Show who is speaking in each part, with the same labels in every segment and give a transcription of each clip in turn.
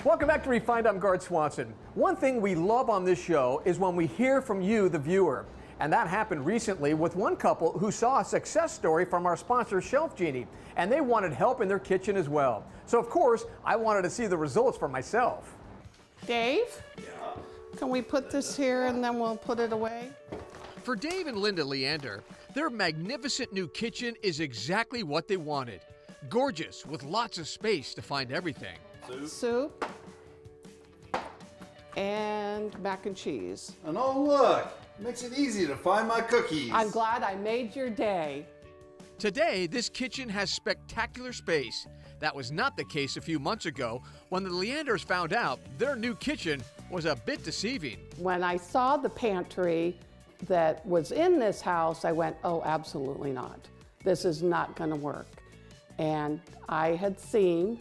Speaker 1: Welcome back to Refined. I'm Gaard Swanson. One thing we love on this show is when we hear from you, the viewer. And that happened recently with one couple who saw a success story from our sponsor, ShelfGenie, and they wanted help in their kitchen as well. So, of course, I wanted to see the results for myself.
Speaker 2: Dave? Yeah? Can we put this here and then we'll put it away?
Speaker 1: For Dave and Linda Leander, their magnificent new kitchen is exactly what they wanted. Gorgeous, with lots of space to find everything.
Speaker 2: Soup. And mac and cheese.
Speaker 3: And oh look, makes it easy to find my cookies.
Speaker 2: I'm glad I made your day.
Speaker 1: Today, this kitchen has spectacular space. That was not the case a few months ago when the Leanders found out their new kitchen was a bit deceiving.
Speaker 2: When I saw the pantry that was in this house, I went, oh, absolutely not. This is not gonna work. And I had seen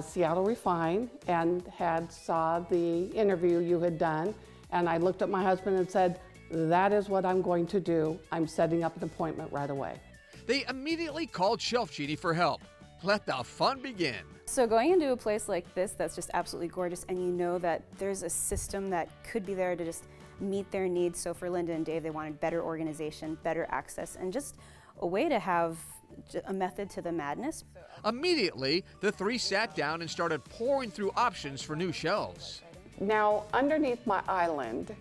Speaker 2: Seattle Refine and saw the interview you had done, and I looked at my husband and said, that is what I'm going to do. I'm setting up an appointment right away.
Speaker 1: They immediately called ShelfGenie for help. Let the fun begin.
Speaker 4: So going into a place like this that's just absolutely gorgeous, and you know that there's a system that could be there to just meet their needs. So for Linda and Dave, they wanted better organization, better access, and just a way to have a method to the madness.
Speaker 1: Immediately, the three sat down and started pouring through options for new shelves.
Speaker 2: Now, underneath my island,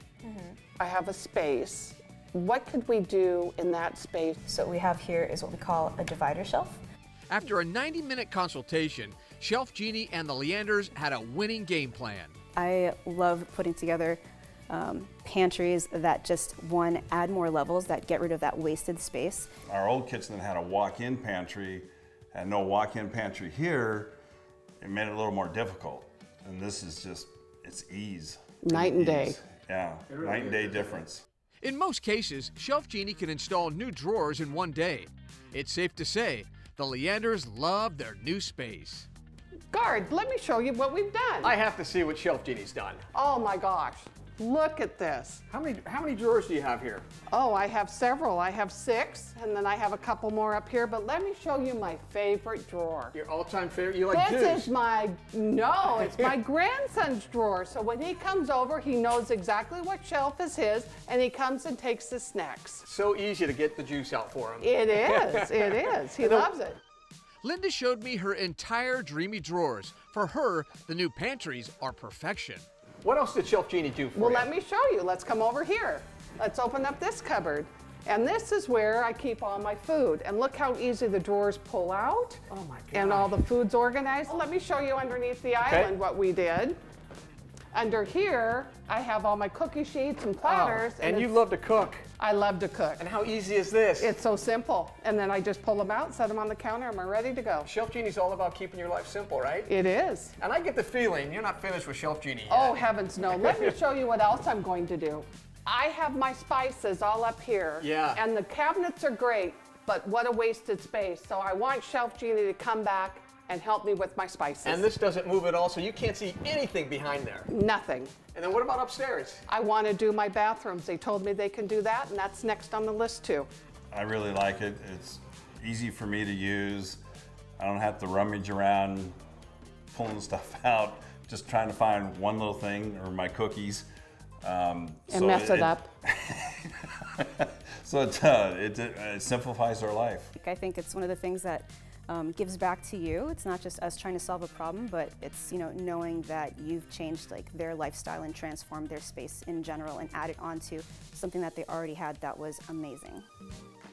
Speaker 2: I have a space. What could we do in that space?
Speaker 4: So what we have here is what we call a divider shelf.
Speaker 1: After a 90-minute consultation, ShelfGenie and the Leanders had a winning game plan.
Speaker 4: I love putting together pantries that just, one, add more levels, that get rid of that wasted space.
Speaker 3: Our old kitchen had a walk-in pantry, and no walk-in pantry here. It made it a little more difficult. And this is just, it's ease.
Speaker 2: Night and day.
Speaker 3: Yeah, night and day difference.
Speaker 1: In most cases, ShelfGenie can install new drawers in one day. It's safe to say the Leanders love their new space.
Speaker 2: Gaard, let me show you what we've done.
Speaker 1: I have to see what ShelfGenie's done.
Speaker 2: Oh my gosh, look at this.
Speaker 1: How many drawers do you have here?
Speaker 2: Oh, I have several. I have 6, and then I have a couple more up here, but let me show you my favorite drawer.
Speaker 1: Your all-time favorite? You like juice?
Speaker 2: This is it's my grandson's drawer. So when he comes over, he knows exactly what shelf is his, and he comes and takes his snacks.
Speaker 1: So easy to get the juice out for him.
Speaker 2: It is, it is. He loves it.
Speaker 1: Linda showed me her entire dreamy drawers. For her, the new pantries are perfection. What else did ShelfGenie do for you?
Speaker 2: Well, let me show you. Let's come over here. Let's open up this cupboard. And this is where I keep all my food. And look how easy the drawers pull out.
Speaker 1: Oh my God.
Speaker 2: And all the food's organized. Let me show you underneath the island what we did. Under here, I have all my cookie sheets and platters.
Speaker 1: Oh, and you love to cook.
Speaker 2: I love to cook.
Speaker 1: And how easy is this?
Speaker 2: It's so simple. And then I just pull them out, set them on the counter, and we're ready to go.
Speaker 1: ShelfGenie's all about keeping your life simple, right?
Speaker 2: It is.
Speaker 1: And I get the feeling you're not finished with ShelfGenie yet.
Speaker 2: Oh, heavens no. Let me show you what else I'm going to do. I have my spices all up here.
Speaker 1: Yeah.
Speaker 2: And the cabinets are great, but what a wasted space. So I want ShelfGenie to come back and help me with my spices.
Speaker 1: And this doesn't move at all, so you can't see anything behind there.
Speaker 2: Nothing.
Speaker 1: And then what about upstairs?
Speaker 2: I want to do my bathrooms. They told me they can do that, and that's next on the list too.
Speaker 3: I really like it. It's easy for me to use. I don't have to rummage around pulling stuff out, just trying to find one little thing, or my cookies.
Speaker 2: And mess it up.
Speaker 3: So it simplifies our life.
Speaker 4: I think it's one of the things that gives back to you. It's not just us trying to solve a problem, but it's, knowing that you've changed their lifestyle and transformed their space in general and added on to something that they already had that was amazing.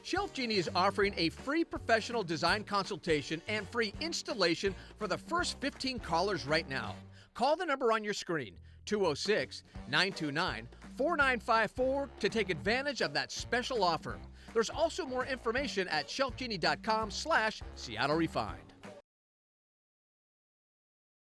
Speaker 1: ShelfGenie is offering a free professional design consultation and free installation for the first 15 callers right now. Call the number on your screen, 206-929-4954, to take advantage of that special offer. There's also more information at shelfgenie.com/Seattle Refined.